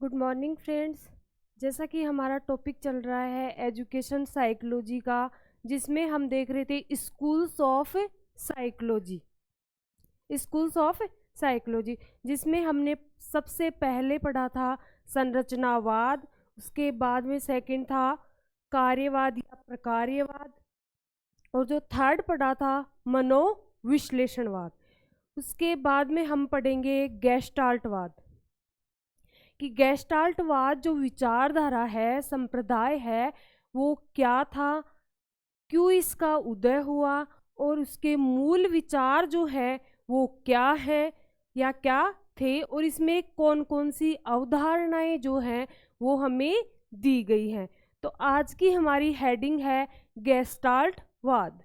Good morning friends. जैसा कि हमारा टॉपिक चल रहा है एजुकेशन साइकोलॉजी का, जिसमें हम देख रहे थे साइकोलॉजी स्कूल्स ऑफ साइकोलॉजी जिसमें हमने सबसे पहले पढ़ा था संरचनावाद। उसके बाद में सेकंड था कार्यवाद या प्रकार्यवाद, और जो थर्ड पढ़ा था मनोविश्लेषणवाद। उसके बाद में हम पढ़ेंगे गेस्टाल्टवाद कि गेस्टाल्टवाद जो विचारधारा है, संप्रदाय है, वो क्या था, क्यों इसका उदय हुआ, और उसके मूल विचार जो है वो क्या है या क्या थे, और इसमें कौन कौन सी अवधारणाएं जो हैं वो हमें दी गई हैं। तो आज की हमारी हेडिंग है गेस्टाल्टवाद।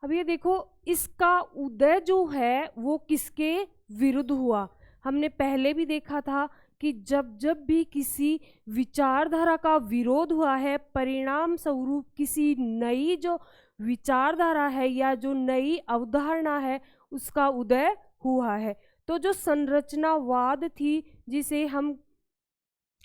अब ये देखो, इसका उदय जो है वो किसके विरुद्ध हुआ। हमने पहले भी देखा था कि जब जब भी किसी विचारधारा का विरोध हुआ है, परिणाम स्वरूप किसी नई जो विचारधारा है या जो नई अवधारणा है उसका उदय हुआ है। तो जो संरचनावाद थी, जिसे हम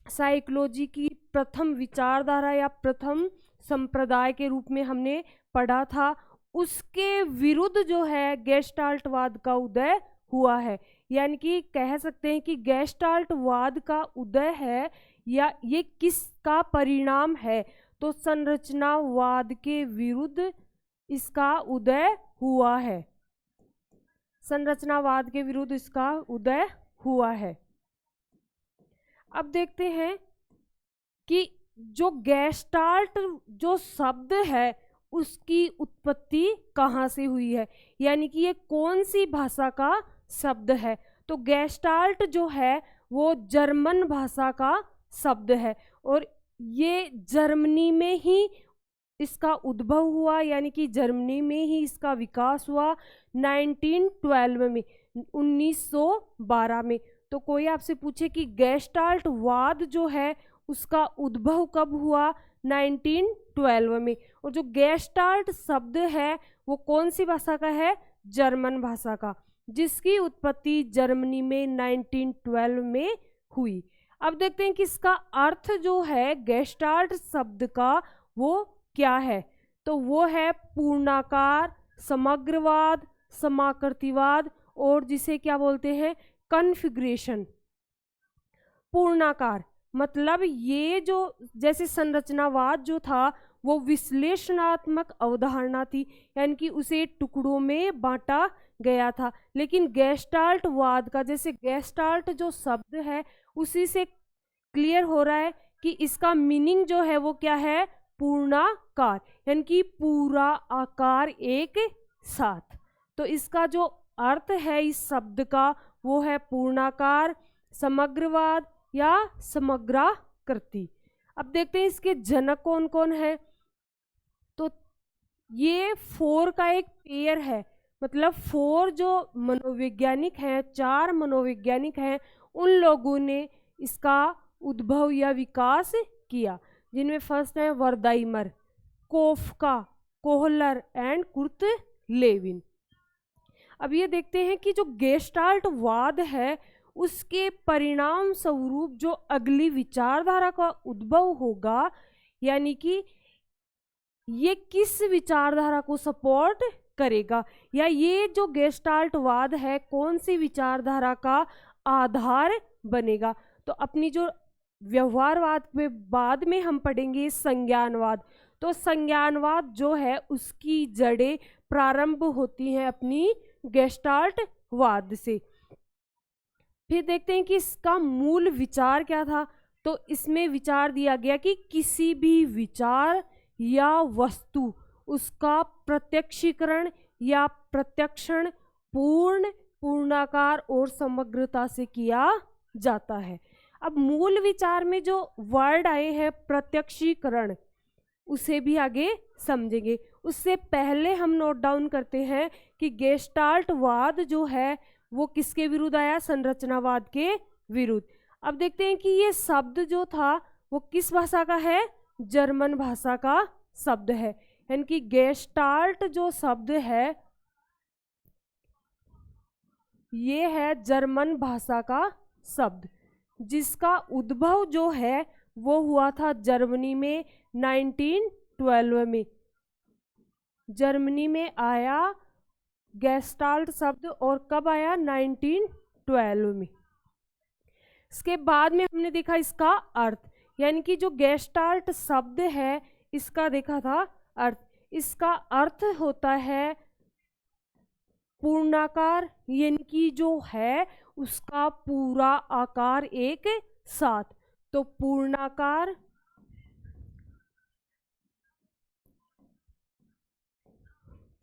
साइकोलॉजी की प्रथम विचारधारा या प्रथम संप्रदाय के रूप में हमने पढ़ा था, उसके विरुद्ध जो है गेस्टाल्टवाद का उदय हुआ है। यानी कि कह सकते हैं कि गेस्टाल्टवाद का उदय है या ये किसका परिणाम है, तो संरचनावाद के विरुद्ध इसका उदय हुआ है। संरचनावाद के विरुद्ध इसका उदय हुआ है। अब देखते हैं कि जो गेस्टाल्ट जो शब्द है उसकी उत्पत्ति कहाँ से हुई है, यानी कि ये कौन सी भाषा का शब्द है। तो गेस्टाल्ट जो है वो जर्मन भाषा का शब्द है, और ये जर्मनी में ही इसका उद्भव हुआ, यानी कि जर्मनी में ही इसका विकास हुआ 1912 में, 1912 में। तो कोई आपसे पूछे कि गेस्टाल्टवाद जो है उसका उद्भव कब हुआ, 1912 में। और जो गेस्टाल्ट शब्द है वो कौन सी भाषा का है, जर्मन भाषा का, जिसकी उत्पत्ति जर्मनी में 1912 में हुई। अब देखते हैं कि इसका अर्थ जो है गेस्टाल्ट शब्द का वो क्या है। तो वो है पूर्णाकार, समग्रवाद, समाकृतिवाद, और जिसे क्या बोलते हैं कन्फिग्रेशन। पूर्णाकार मतलब ये जो जैसे संरचनावाद जो था वो विश्लेषणात्मक अवधारणा थी, यानी कि उसे टुकड़ों में बांटा गया था। लेकिन गेस्टाल्टवाद का, जैसे गेस्टाल्ट जो शब्द है उसी से क्लियर हो रहा है कि इसका मीनिंग जो है वो क्या है, पूर्णाकार, यानी कि पूरा आकार एक साथ। तो इसका जो अर्थ है इस शब्द का वो है पूर्णाकार, समग्रवाद या समग्राकृति। अब देखते हैं इसके जनक कौन कौन है। तो ये 4 का एक पेयर है, मतलब 4 जो मनोवैज्ञानिक हैं, 4 मनोवैज्ञानिक हैं, उन लोगों ने इसका उद्भव या विकास किया, जिनमें फर्स्ट है Wertheimer, Koffka, Kohler and Kurt Lewin. अब ये देखते हैं कि जो गेस्टाल्टवाद है उसके परिणाम स्वरूप जो अगली विचारधारा का उद्भव होगा, यानी कि ये किस विचारधारा को सपोर्ट करेगा, या ये जो गेस्टाल्टवाद है कौन सी विचारधारा का आधार बनेगा। तो अपनी जो व्यवहारवाद के बाद में हम पढ़ेंगे संज्ञानवाद। तो संज्ञानवाद जो है उसकी जड़ें प्रारंभ होती हैं अपनी गेस्टाल्टवाद से। फिर देखते हैं कि इसका मूल विचार क्या था। तो इसमें विचार दिया गया कि किसी भी विचार या वस्तु उसका प्रत्यक्षीकरण या प्रत्यक्षण पूर्ण, पूर्णाकार और समग्रता से किया जाता है। अब मूल विचार में जो वर्ड आए हैं प्रत्यक्षीकरण, उसे भी आगे समझेंगे। उससे पहले हम नोट डाउन करते हैं कि गेस्टाल्टवाद जो है वो किसके विरुद्ध आया, संरचनावाद के विरुद्ध। अब देखते हैं कि ये शब्द जो था वो किस भाषा का है, जर्मन भाषा का शब्द है, यानी कि गेस्टाल्ट जो शब्द है ये है जर्मन भाषा का शब्द, जिसका उद्भव जो है वो हुआ था जर्मनी में 1912 में। जर्मनी में आया गेस्टाल्ट शब्द, और कब आया? 1912 में। इसके बाद में हमने देखा इसका अर्थ, यानी कि जो गेस्टाल्ट शब्द है इसका देखा था अर्थ। इसका अर्थ होता है पूर्णाकार, यानी कि जो है उसका पूरा आकार एक साथ। तो पूर्णाकार,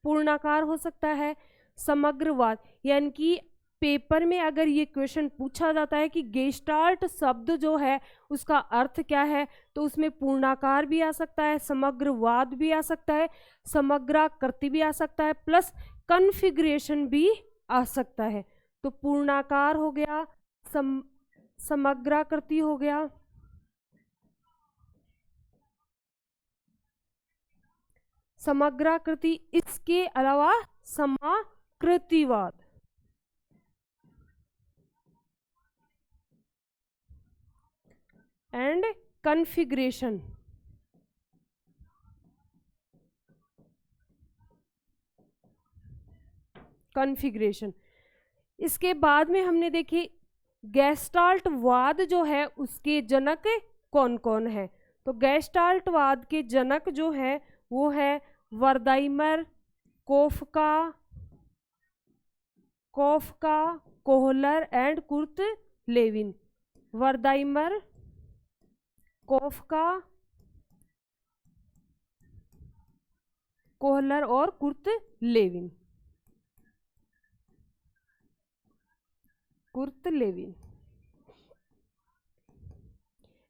पूर्णाकार हो सकता है। समग्रवाद, यानी कि पेपर में अगर ये क्वेश्चन पूछा जाता है कि गेस्टाल्ट शब्द जो है उसका अर्थ क्या है, तो उसमें पूर्णाकार भी आ सकता है, समग्रवाद भी आ सकता है, समग्राकृति भी आ सकता है, प्लस कन्फिग्रेशन भी आ सकता है। तो पूर्णाकार हो गया, समग्राकृति हो गया, समग्राकृति, इसके अलावा समाकृतिवाद। And configuration. कन्फिग्रेशन। इसके बाद में हमने देखे गेस्टाल्ट वाद जो है उसके जनक कौन कौन है। तो गेस्टाल्ट वाद के जनक जो है वो है Wertheimer, Koffka, Kohler and Kurt Lewin. Wertheimer, Koffka, Kohler और कुर्ट लेविन। कुर्ट लेविन,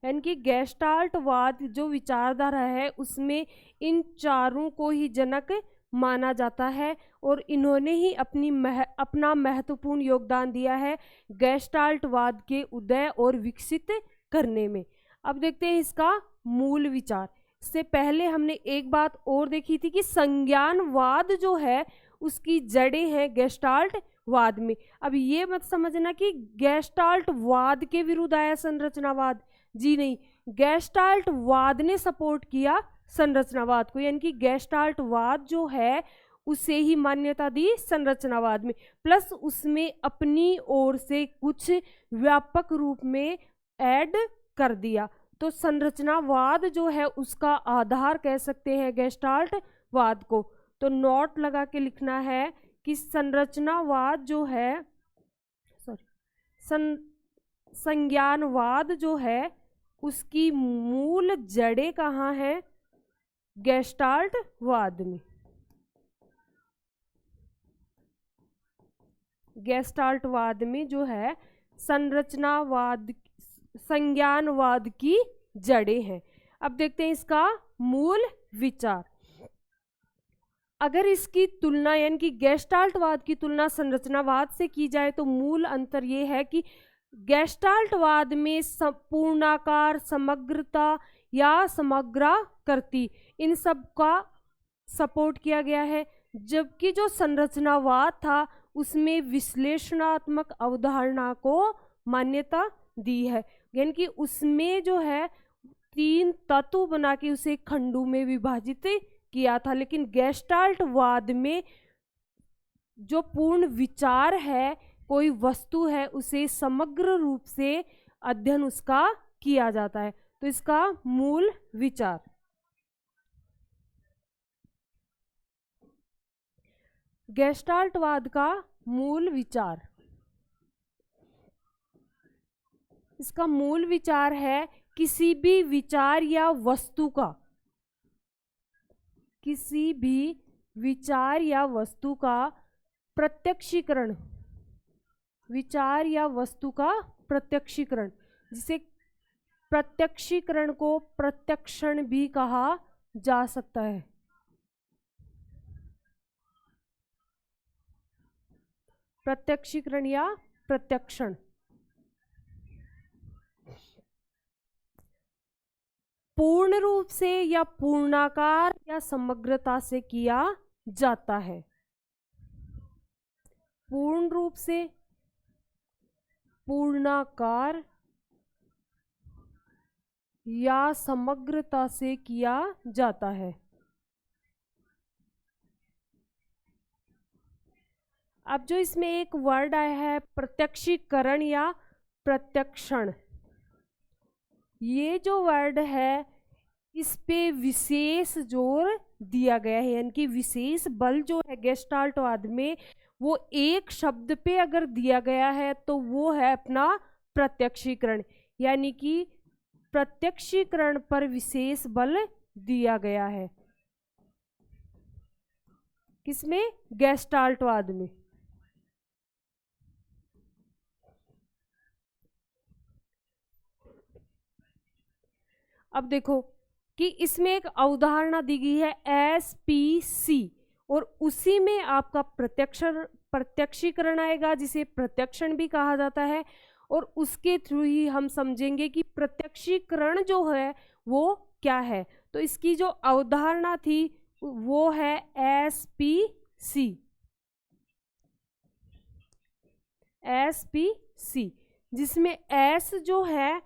यानी कि गेस्टाल्टवाद जो विचारधारा है उसमें इन चारों को ही जनक माना जाता है, और इन्होंने ही अपना महत्वपूर्ण योगदान दिया है गेस्टाल्टवाद के उदय और विकसित करने में। अब देखते हैं इसका मूल विचार। इससे पहले हमने एक बात और देखी थी कि संज्ञानवाद जो है उसकी जड़ें हैं गेस्टाल्टवाद में। अब ये मत समझना कि गेस्टाल्टवाद के विरुद्ध आया संरचनावाद, जी नहीं, गेस्टाल्टवाद ने सपोर्ट किया संरचनावाद को, यानी कि गेस्टाल्टवाद जो है उसे ही मान्यता दी संरचनावाद में, प्लस उसमें अपनी ओर से कुछ व्यापक रूप में ऐड कर दिया। तो संरचनावाद जो है उसका आधार कह सकते हैं गेस्टाल्टवाद को। तो नोट लगा के लिखना है कि संरचनावाद जो है, संज्ञानवाद जो है उसकी मूल जड़ें कहाँ हैं? गेस्टाल्टवाद में। गेस्टाल्टवाद में जो है संरचनावाद, संज्ञानवाद की जड़ें हैं। अब देखते हैं इसका मूल विचार। अगर इसकी तुलना यानी कि गेस्टाल्टवाद की तुलना संरचनावाद से की जाए तो मूल अंतर ये है कि गेस्टाल्टवाद में पूर्णाकार, समग्रता या समग्राकृति इन सब का सपोर्ट किया गया है, जबकि जो संरचनावाद था उसमें विश्लेषणात्मक अवधारणा को मान्यता दी है, यानी कि उसमें जो है 3 तत्व बना के उसे खंडों में विभाजित किया था। लेकिन गेस्टाल्टवाद में जो पूर्ण विचार है, कोई वस्तु है उसे समग्र रूप से अध्ययन उसका किया जाता है। तो इसका मूल विचार, गेस्टाल्टवाद का मूल विचार, इसका मूल विचार है किसी भी विचार या वस्तु का, किसी भी विचार या वस्तु का प्रत्यक्षीकरण, विचार या वस्तु का प्रत्यक्षीकरण, जिसे प्रत्यक्षीकरण को प्रत्यक्षण भी कहा जा सकता है। प्रत्यक्षीकरण या प्रत्यक्षण। पूर्ण रूप से या पूर्णाकार या समग्रता से किया जाता है। पूर्ण रूप से, पूर्णाकार या समग्रता से किया जाता है। अब जो इसमें एक वर्ड आया है प्रत्यक्षीकरण या प्रत्यक्षण, ये जो वर्ड है इस पे विशेष जोर दिया गया है, यानी कि विशेष बल जो है गेस्टाल्टवाद में वो एक शब्द पे अगर दिया गया है तो वो है अपना प्रत्यक्षीकरण, यानी कि प्रत्यक्षीकरण पर विशेष बल दिया गया है। किसमें? गेस्टाल्टवाद में। अब देखो कि इसमें एक अवधारणा दी गई है SPC, और उसी में आपका प्रत्यक्षीकरण आएगा जिसे प्रत्यक्षण भी कहा जाता है, और उसके थ्रू ही हम समझेंगे कि प्रत्यक्षीकरण जो है वो क्या है। तो इसकी जो अवधारणा थी वो है SPC। SPC जिसमें S जो है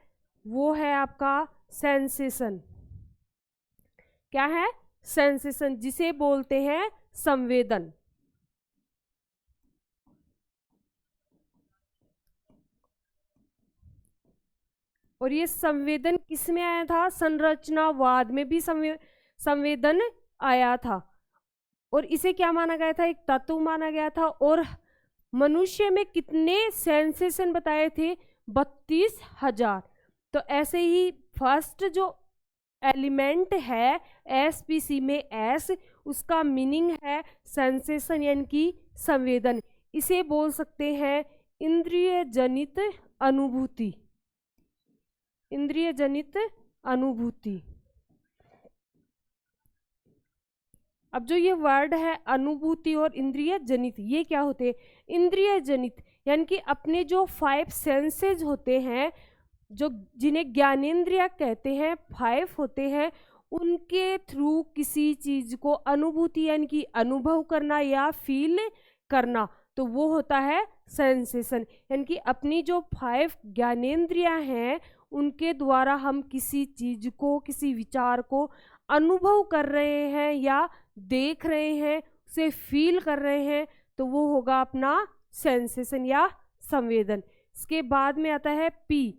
वो है आपका सेंसेशन। क्या है? सेंसेशन, जिसे बोलते हैं संवेदन। और ये संवेदन किस में आया था? संरचनावाद में भी संवेदन आया था, और इसे क्या माना गया था? एक तत्व माना गया था। और मनुष्य में कितने सेंसेशन बताए थे? 32,000। तो ऐसे ही फर्स्ट जो एलिमेंट है SPC में S, उसका मीनिंग है सेंसेशन यानी कि संवेदन। इसे बोल सकते हैं इंद्रिय जनित अनुभूति। इंद्रिय जनित अनुभूति। अब जो ये वर्ड है अनुभूति और इंद्रिय जनित, ये क्या होते हैं? इंद्रिय जनित यानी कि अपने जो 5 सेंसेस होते हैं, जो जिन्हें ज्ञानेंद्रिय कहते हैं, 5 होते हैं, उनके थ्रू किसी चीज को अनुभूति यानी कि अनुभव करना या फील करना, तो वो होता है सेंसेशन। यानी कि अपनी जो 5 ज्ञानेंद्रिय हैं उनके द्वारा हम किसी चीज को, किसी विचार को अनुभव कर रहे हैं या देख रहे हैं, उसे फील कर रहे हैं, तो वो होगा अपना सेंसेशन या संवेदन। इसके बाद में आता है P,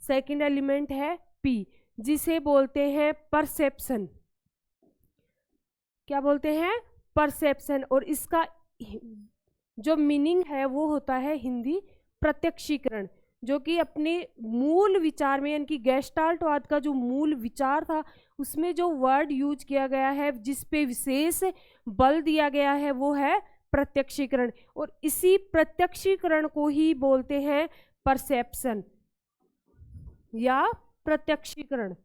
सेकंड एलिमेंट है P, जिसे बोलते हैं परसेप्शन। क्या बोलते हैं? परसेप्शन। और इसका जो मीनिंग है वो होता है हिंदी प्रत्यक्षीकरण, जो कि अपने मूल विचार में यानी कि गेस्टाल्टवाद का जो मूल विचार था उसमें जो वर्ड यूज किया गया है, जिस पे विशेष बल दिया गया है, वो है प्रत्यक्षीकरण। और इसी प्रत्यक्षीकरण को ही बोलते हैं परसेप्शन या प्रत्यक्षीकरण।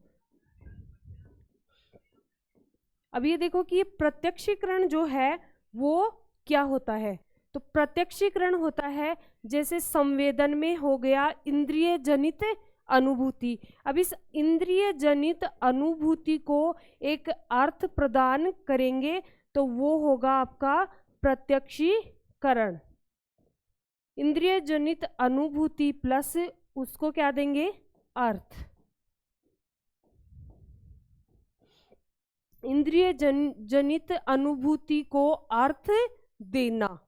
अब ये देखो कि प्रत्यक्षीकरण जो है वो क्या होता है। तो प्रत्यक्षीकरण होता है जैसे संवेदन में हो गया इंद्रिय जनित अनुभूति। अब इस इंद्रिय जनित अनुभूति को एक अर्थ प्रदान करेंगे तो वो होगा आपका प्रत्यक्षीकरण। इंद्रिय जनित अनुभूति प्लस उसको क्या देंगे? अर्थ। इंद्रिय जनित अनुभूति को अर्थ देना,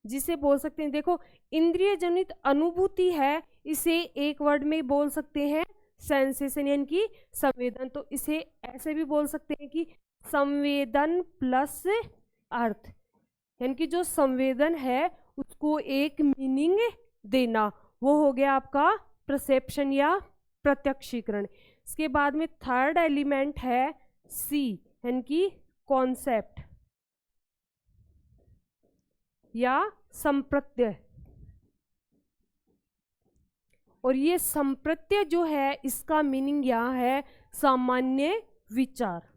जिसे बोल सकते हैं, देखो इंद्रिय जनित अनुभूति है, इसे एक वर्ड में बोल सकते हैं सेंसेशन यानी कि संवेदन। तो इसे ऐसे भी बोल सकते हैं कि संवेदन प्लस अर्थ, यानी कि जो संवेदन है उसको एक मीनिंग देना, वो हो गया आपका परसेप्शन या प्रत्यक्षीकरण। इसके बाद में थर्ड एलिमेंट है C, यानी कि कॉन्सेप्ट या संप्रत्यय। और ये संप्रत्यय जो है इसका मीनिंग यहाँ है सामान्य विचार।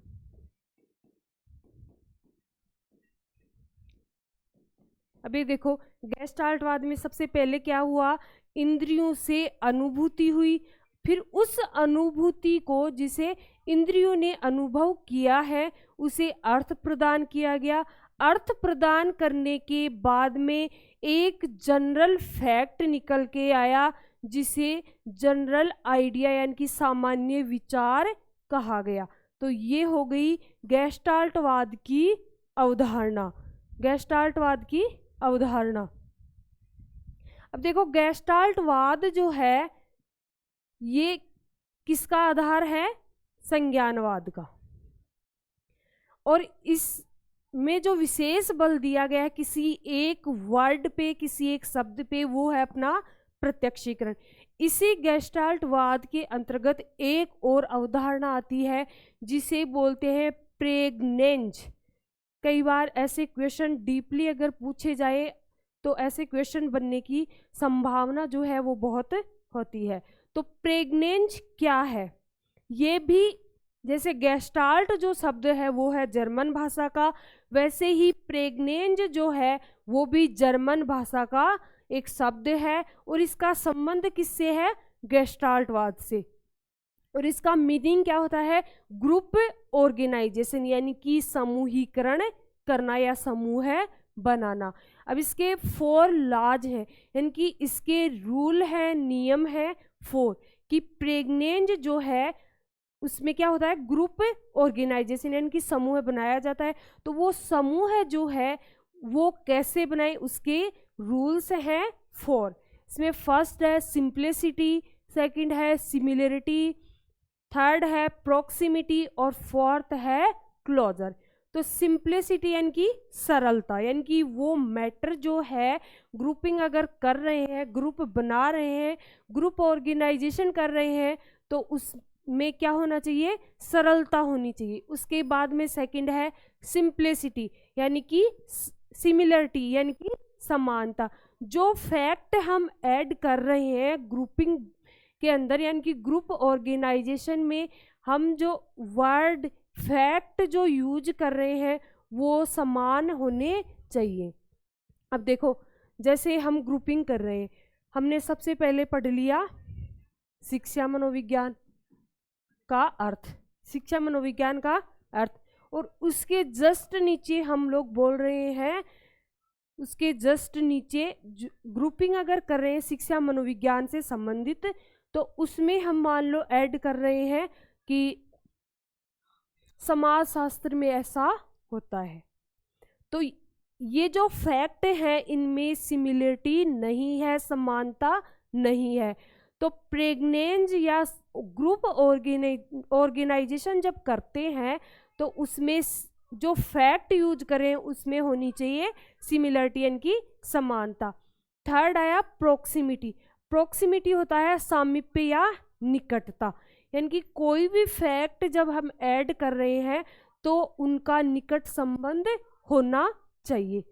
अभी देखो गेस्टाल्टवाद में सबसे पहले क्या हुआ? इंद्रियों से अनुभूति हुई, फिर उस अनुभूति को जिसे इंद्रियों ने अनुभव किया है उसे अर्थ प्रदान किया गया। अर्थ प्रदान करने के बाद में एक जनरल फैक्ट निकल के आया जिसे जनरल आइडिया यानी कि सामान्य विचार कहा गया। तो ये हो गई गेस्टाल्टवाद की अवधारणा, गेस्टाल्टवाद की अवधारणा। अब देखो गेस्टाल्टवाद जो है ये किसका आधार है? संज्ञानवाद का। और इसमें जो विशेष बल दिया गया है किसी एक वर्ड पे, किसी एक शब्द पे, वो है अपना प्रत्यक्षीकरण। इसी गेस्टाल्टवाद के अंतर्गत एक और अवधारणा आती है जिसे बोलते हैं प्रेग्नेंज। कई बार ऐसे क्वेश्चन डीपली अगर पूछे जाए तो ऐसे क्वेश्चन बनने की संभावना जो है वो बहुत होती है। तो प्रेग्नेंज क्या है? ये भी जैसे गेस्टाल्ट जो शब्द है वो है जर्मन भाषा का, वैसे ही प्रेग्नेंज जो है वो भी जर्मन भाषा का एक शब्द है और इसका संबंध किससे है? गेस्टाल्टवाद से। और इसका मीनिंग क्या होता है? ग्रुप ऑर्गेनाइजेशन यानी कि समूहीकरण करना या समूह बनाना। अब इसके 4 लॉज हैं यानी कि इसके रूल है, नियम है 4 कि प्रेग्नेंज जो है उसमें क्या होता है? ग्रुप ऑर्गेनाइजेशन यानी कि समूह बनाया जाता है। तो वो समूह जो है वो कैसे बनाए, उसके रूल्स हैं 4। इसमें फर्स्ट है सिंप्लिसिटी, सेकंड है सिमिलरिटी, थर्ड है प्रोक्सिमिटी और फोर्थ है क्लोजर। तो सिंप्लिसिटी यानी कि सरलता, यानी कि वो मैटर जो है ग्रुपिंग अगर कर रहे हैं, ग्रुप बना रहे हैं, ग्रुप ऑर्गेनाइजेशन कर रहे हैं तो उसमें क्या होना चाहिए? सरलता होनी चाहिए। उसके बाद में सेकंड है सिंप्लिसिटी यानी कि सिमिलरिटी यानी कि समानता। जो फैक्ट हम ऐड कर रहे हैं ग्रुपिंग के अंदर यानी कि ग्रुप ऑर्गेनाइजेशन में, हम जो वर्ड फैक्ट जो यूज कर रहे हैं वो समान होने चाहिए। अब देखो जैसे हम ग्रुपिंग कर रहे हैं, हमने सबसे पहले पढ़ लिया शिक्षा मनोविज्ञान का अर्थ, शिक्षा मनोविज्ञान का अर्थ, और उसके जस्ट नीचे हम लोग बोल रहे हैं, उसके जस्ट नीचे ग्रुपिंग अगर कर रहे हैं शिक्षा मनोविज्ञान से संबंधित तो उसमें हम मान लो ऐड कर रहे हैं कि समाज शास्त्र में ऐसा होता है। तो ये जो फैक्ट है इनमें सिमिलरिटी नहीं है, समानता नहीं है। तो प्रेग्नेंज या ग्रुप ऑर्गेनाइजेशन जब करते हैं तो उसमें जो फैक्ट यूज करें उसमें होनी चाहिए सिमिलरिटी यानी कि समानता। थर्ड आया प्रोक्सिमिटी। प्रोक्सिमिटी होता है सामीप्य या निकटता, यानी कि कोई भी फैक्ट जब हम ऐड कर रहे हैं तो उनका निकट संबंध होना चाहिए।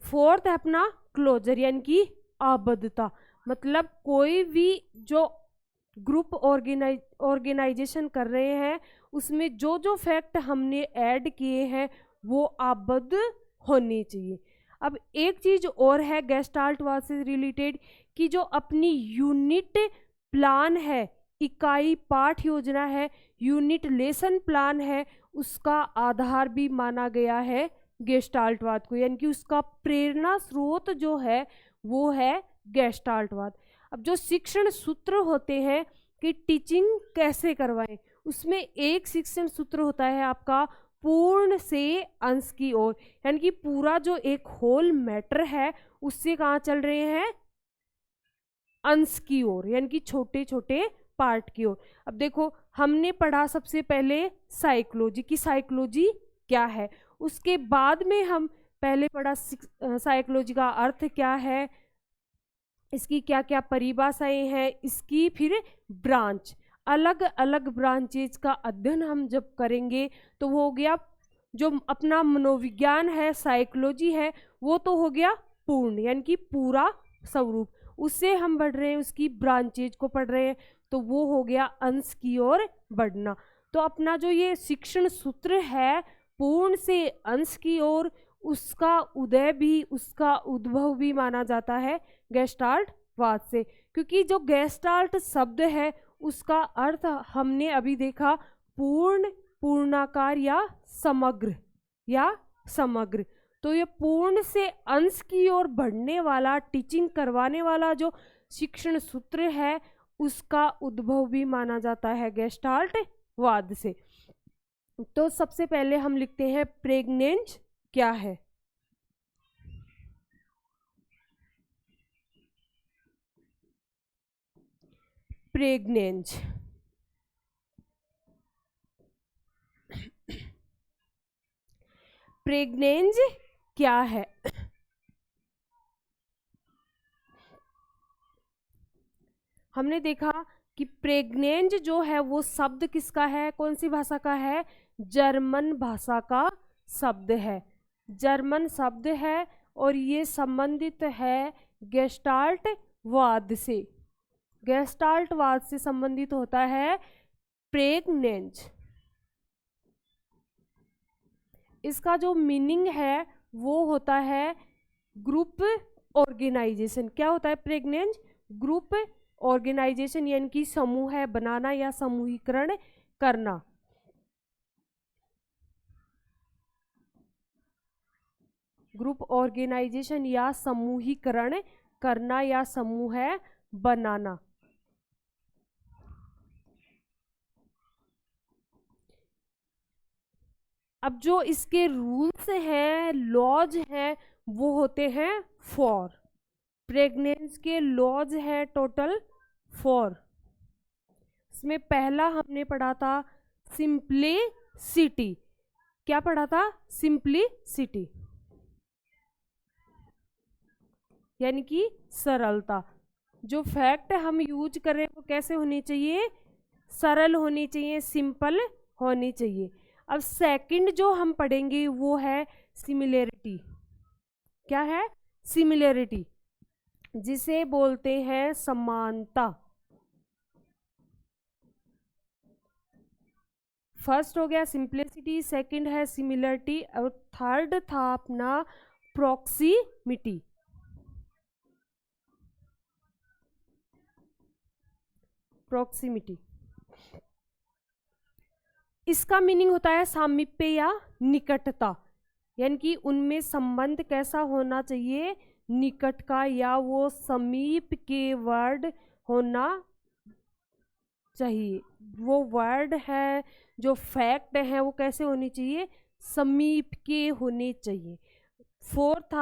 फोर्थ है अपना क्लोजर यानी कि आबद्धता, मतलब कोई भी जो ग्रुप ऑर्गेनाइजेशन कर रहे हैं उसमें जो जो फैक्ट हमने ऐड किए हैं वो आबद्ध होने चाहिए। अब एक चीज और है गेस्टाल्टवाद से रिलेटेड कि जो अपनी यूनिट प्लान है, इकाई पाठ योजना है, यूनिट लेसन प्लान है, उसका आधार भी माना गया है गेस्टाल्टवाद को, यानी कि उसका प्रेरणा स्रोत जो है वो है गेस्टाल्टवाद। अब जो शिक्षण सूत्र होते हैं कि टीचिंग कैसे करवाएं, उसमें एक शिक्षण सूत्र होता है आपका पूर्ण से अंश की ओर, यानी कि पूरा जो एक होल मैटर है उससे कहाँ चल रहे हैं? अंश की ओर, यानी कि छोटे छोटे पार्ट की ओर। अब देखो हमने पढ़ा सबसे पहले साइकोलॉजी की, साइकोलॉजी क्या है, उसके बाद में हम पहले पढ़ा साइकोलॉजी का अर्थ क्या है, इसकी क्या क्या परिभाषाएं हैं, इसकी फिर ब्रांच, अलग अलग ब्रांचेज का अध्ययन हम जब करेंगे तो वो हो गया जो अपना मनोविज्ञान है, साइकोलॉजी है, वो तो हो गया पूर्ण यानी कि पूरा स्वरूप। उससे हम बढ़ रहे हैं, उसकी ब्रांचेज को पढ़ रहे हैं तो वो हो गया अंश की ओर बढ़ना। तो अपना जो ये शिक्षण सूत्र है पूर्ण से अंश की ओर, उसका उदय भी, उसका उद्भव भी माना जाता है गेस्टाल्टवाद से, क्योंकि जो गेस्टाल्ट शब्द है उसका अर्थ हमने अभी देखा पूर्ण, पूर्णाकार या समग्र। तो ये पूर्ण से अंश की ओर बढ़ने वाला, टीचिंग करवाने वाला जो शिक्षण सूत्र है उसका उद्भव भी माना जाता है गेस्टाल्ट वाद से। तो सबसे पहले हम लिखते हैं प्रेग्नेंज क्या है। प्रेग्नेंज प्रेग्नेंज क्या है? हमने देखा कि प्रेग्नेंज जो है वो शब्द किसका है, कौन सी भाषा का है? जर्मन भाषा का शब्द है, जर्मन शब्द है और ये संबंधित है गेस्टाल्ट वाद से। गेस्टाल्ट वाद से संबंधित होता है प्रेग्नेंज। इसका जो मीनिंग है वो होता है ग्रुप ऑर्गेनाइजेशन। क्या होता है प्रेग्नेंज? ग्रुप ऑर्गेनाइजेशन, यानी कि समूह है बनाना या समूहीकरण करना। ग्रुप ऑर्गेनाइजेशन या समूहीकरण करना या समूह है बनाना। अब जो इसके रूल्स हैं, लॉज हैं, वो होते हैं 4। प्रेग्नेंस के लॉज हैं टोटल 4। इसमें पहला हमने पढ़ा था सिंप्लिसिटी। क्या पढ़ा था? सिंप्लिसिटी यानी कि सरलता। जो फैक्ट हम यूज कर रहे हैं वो कैसे होनी चाहिए? सरल होनी चाहिए, सिंपल होनी चाहिए। अब सेकंड जो हम पढ़ेंगे वो है सिमिलरिटी। क्या है? सिमिलरिटी, जिसे बोलते हैं समानता। फर्स्ट हो गया सिंप्लिसिटी, सेकंड है सिमिलरिटी और थर्ड था अपना प्रॉक्सिमिटी। प्रॉक्सिमिटी इसका मीनिंग होता है सामीप्य या निकटता, यानी कि उनमें संबंध कैसा होना चाहिए? निकट का, या वो समीप के वर्ड होना चाहिए। वो वर्ड है, जो फैक्ट है वो कैसे होनी चाहिए? समीप के होने चाहिए। फोर्थ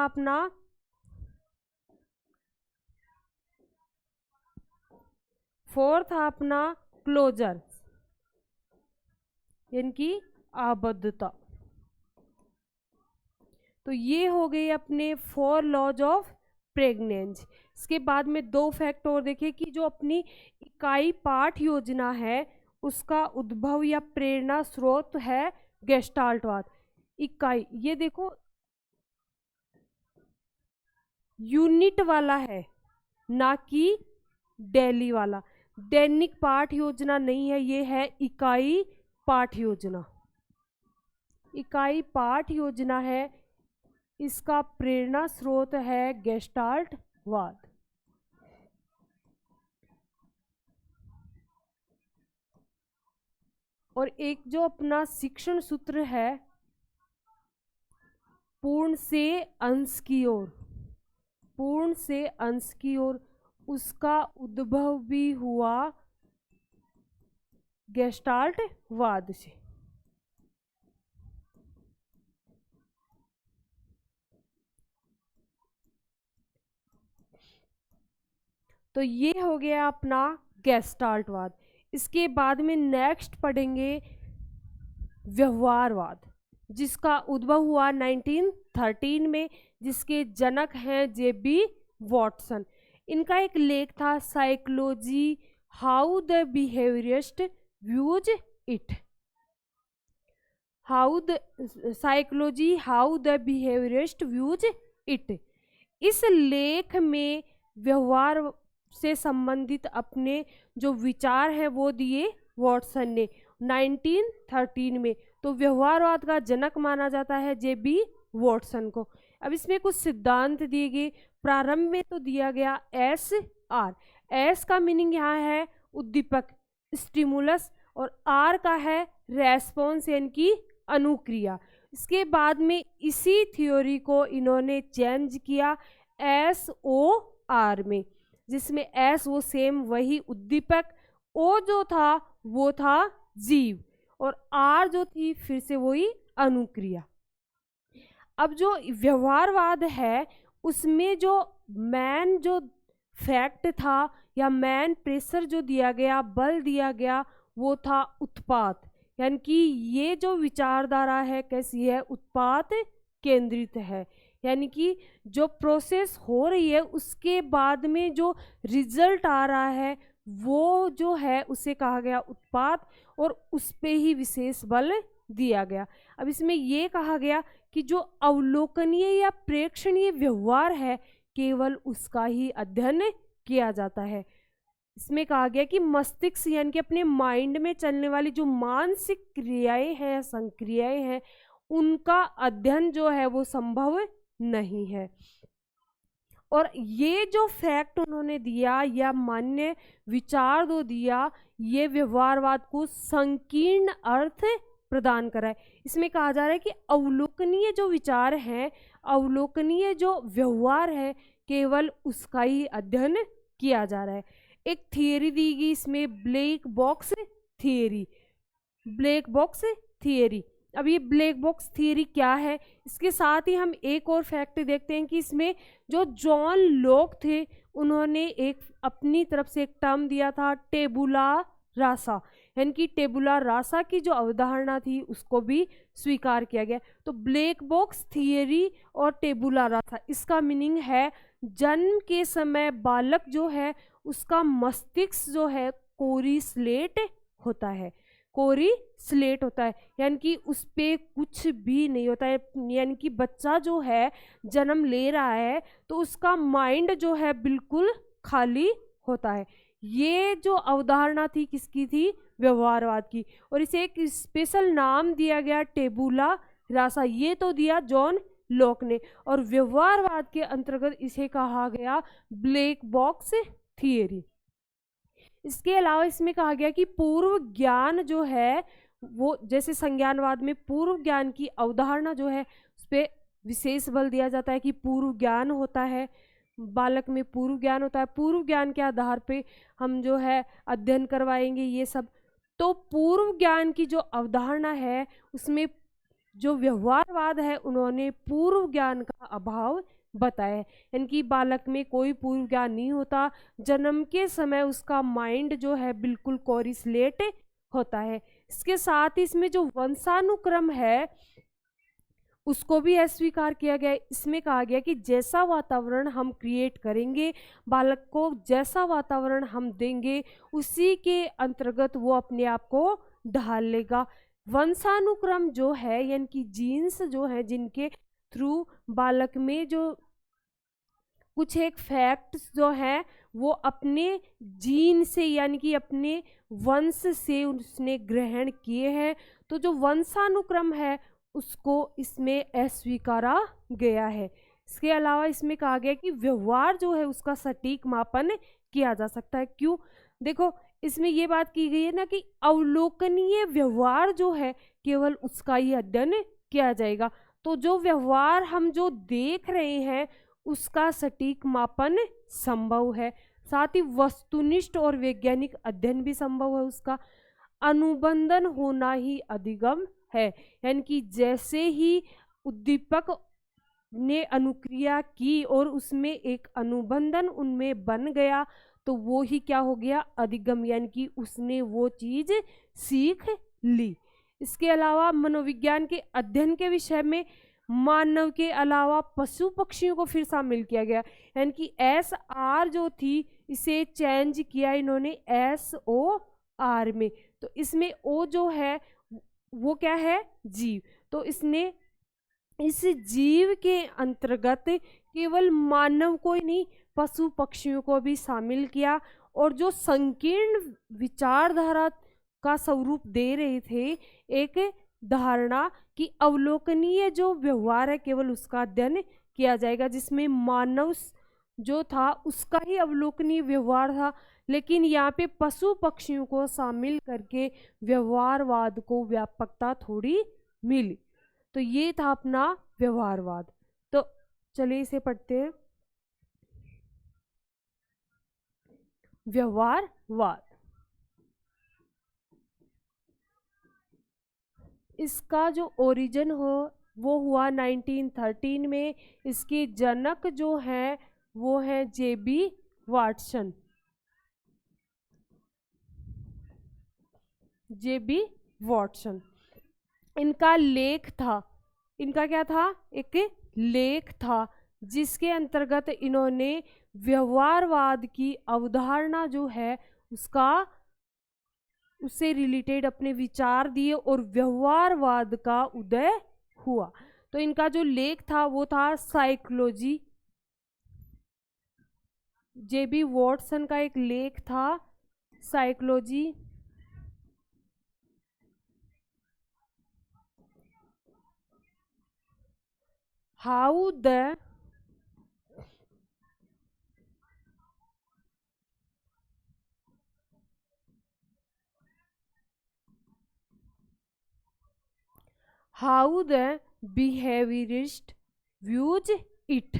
था अपना क्लोजर, यानी कि आबद्धता। तो ये हो गए अपने 4 लॉज ऑफ प्रेग्नेंस। इसके बाद में 2 फैक्ट और देखे कि जो अपनी इकाई पाठ योजना है उसका उद्भव या प्रेरणा स्रोत है गेस्टाल्टवाद। इकाई, ये देखो यूनिट वाला है ना कि डेली वाला। दैनिक पाठ योजना नहीं है, ये है इकाई पाठ योजना। इकाई पाठ योजना है, इसका प्रेरणा स्रोत है गेस्टाल्टवाद। और एक जो अपना शिक्षण सूत्र है पूर्ण से अंश की ओर, पूर्ण से अंश की ओर, उसका उद्भव भी हुआ गेस्टाल्टवाद से। तो ये हो गया अपना गेस्टाल्टवाद। इसके बाद में नेक्स्ट पढ़ेंगे व्यवहारवाद, जिसका उद्भव हुआ 1913 में, जिसके जनक हैं जे.बी. वॉटसन। इनका एक लेख था psychology how the behaviourist views it. Psychology how the behaviourist views it. इस लेख में व्यवहार से संबंधित अपने जो विचार हैं वो दिए वॉटसन ने 1913 में। तो व्यवहारवाद का जनक माना जाता है जे.बी. वॉटसन को। अब इसमें कुछ सिद्धांत दिए गए। प्रारंभ में तो दिया गया SR। एस का मीनिंग यहाँ है उद्दीपक स्टिमुलस, और आर का है रेस्पॉन्स यानी कि अनुक्रिया। इसके बाद में इसी थ्योरी को इन्होंने चेंज किया एस ओ आर में, जिसमें एस वो सेम वही उद्दीपक, ओ जो था वो था जीव, और आर जो थी फिर से वही अनुक्रिया। अब जो व्यवहारवाद है उसमें जो मैन जो फैक्ट था या मैन प्रेशर जो दिया गया, बल दिया गया, वो था उत्पात, यानी कि ये जो विचारधारा है कैसी है, उत्पात केंद्रित है, यानी कि जो प्रोसेस हो रही है उसके बाद में जो रिजल्ट आ रहा है वो जो है उसे कहा गया उत्पात, और उस पे ही विशेष बल दिया गया। अब इसमें ये कहा गया कि जो अवलोकनीय या प्रेक्षणीय व्यवहार है केवल उसका ही अध्ययन किया जाता है। इसमें कहा गया कि मस्तिष्क यानी कि अपने माइंड में चलने वाली जो मानसिक क्रियाएं हैं, संक्रियाएं हैं, उनका अध्ययन जो है वो संभव नहीं है। और ये जो फैक्ट उन्होंने दिया या मान्य विचार जो दिया, ये व्यवहारवाद को संकीर्ण अर्थ प्रदान करा है। इसमें कहा जा रहा है कि अवलोकनीय जो विचार है, अवलोकनीय जो व्यवहार है, केवल उसका ही अध्ययन किया जा रहा है। एक थियरी दी गई इसमें, black box theory. Black box theory, अब ये ब्लैक बॉक्स थियरी क्या है, इसके साथ ही हम एक और फैक्ट देखते हैं कि इसमें जो जॉन लॉक थे उन्होंने एक अपनी तरफ से एक टर्म दिया था टेबुला रासा, यानी कि टेबुला रासा की जो अवधारणा थी उसको भी स्वीकार किया गया। तो ब्लैक बॉक्स थियरी और टेबुला रासा, इसका मीनिंग है जन्म के समय बालक जो है उसका मस्तिष्क जो है कोरी स्लेट होता है, कोरी स्लेट होता है, यानी कि उस पे कुछ भी नहीं होता है, यानी कि बच्चा जो है जन्म ले रहा है तो उसका माइंड जो है बिल्कुल खाली होता है। ये जो अवधारणा थी किसकी थी, व्यवहारवाद की, और इसे एक स्पेशल नाम दिया गया टेबुला रासा, ये तो दिया जॉन लॉक ने, और व्यवहारवाद के अंतर्गत इसे कहा गया ब्लैक बॉक्स थियरी। इसके अलावा इसमें कहा गया कि पूर्व ज्ञान जो है वो, जैसे संज्ञानवाद में पूर्व ज्ञान की अवधारणा जो है उस पर विशेष बल दिया जाता है कि पूर्व ज्ञान होता है, बालक में पूर्व ज्ञान होता है, पूर्व ज्ञान के आधार पे हम जो है अध्ययन करवाएंगे ये सब। तो पूर्व ज्ञान की जो अवधारणा है उसमें जो व्यवहारवाद है उन्होंने पूर्व ज्ञान का अभाव बताया, यानी कि बालक में कोई पूर्व ज्ञान नहीं होता, जन्म के समय उसका माइंड जो है बिल्कुल कोरी स्लेट होता है। इसके साथ ही इसमें जो वंशानुक्रम है उसको भी अस्वीकार किया गया। इसमें कहा गया कि जैसा वातावरण हम क्रिएट करेंगे, बालक को जैसा वातावरण हम देंगे उसी के अंतर्गत वो अपने आप को ढाल लेगा। वंशानुक्रम जो है यानी कि जीन्स जो है जिनके थ्रू बालक में जो कुछ एक फैक्ट्स जो है वो अपने जीन से यानी कि अपने वंश से उसने ग्रहण किए हैं, तो जो वंशानुक्रम है उसको इसमें अस्वीकारा गया है। इसके अलावा इसमें कहा गया कि व्यवहार जो है उसका सटीक मापन किया जा सकता है। क्यों, देखो इसमें ये बात की गई है ना कि अवलोकनीय व्यवहार जो है केवल उसका ही अध्ययन किया जाएगा, तो जो व्यवहार हम जो देख रहे हैं उसका सटीक मापन संभव है, साथ ही वस्तुनिष्ठ और वैज्ञानिक अध्ययन भी संभव है, उसका अनुबंधन होना ही अधिगम है, यानी कि जैसे ही उद्दीपक ने अनुक्रिया की और उसमें एक अनुबंधन उनमें बन गया तो वो ही क्या हो गया, अधिगम, यानी कि उसने वो चीज सीख ली। इसके अलावा मनोविज्ञान के अध्ययन के विषय में मानव के अलावा पशु पक्षियों को फिर शामिल किया गया, यानी कि SR जो थी इसे चेंज किया इन्होंने SOR में, तो इसमें O जो है वो क्या है, जीव, तो इसने इस जीव के अंतर्गत केवल मानव को ही नहीं पशु पक्षियों को भी शामिल किया, और जो संकीर्ण विचारधारा का स्वरूप दे रहे थे एक धारणा कि अवलोकनीय जो व्यवहार है केवल उसका अध्ययन किया जाएगा, जिसमें मानव जो था उसका ही अवलोकनीय व्यवहार था, लेकिन यहाँ पे पशु पक्षियों को शामिल करके व्यवहारवाद को व्यापकता थोड़ी मिली। तो ये था अपना व्यवहारवाद। तो चलिए इसे पढ़ते हैं। व्यवहारवाद, इसका जो ओरिजिन हो वो हुआ 1913 में। इसके जनक जो हैं वो है जेबी वाटसन। जेबी वाटसन, इनका लेख था, इनका क्या था, एक लेख था जिसके अंतर्गत इन्होंने व्यवहारवाद की अवधारणा जो है उसका उससे रिलेटेड अपने विचार दिए और व्यवहारवाद का उदय हुआ। तो इनका जो लेख था वो था साइकोलॉजी। जेबी वॉटसन का एक लेख था psychology how the how the behaviorist views it,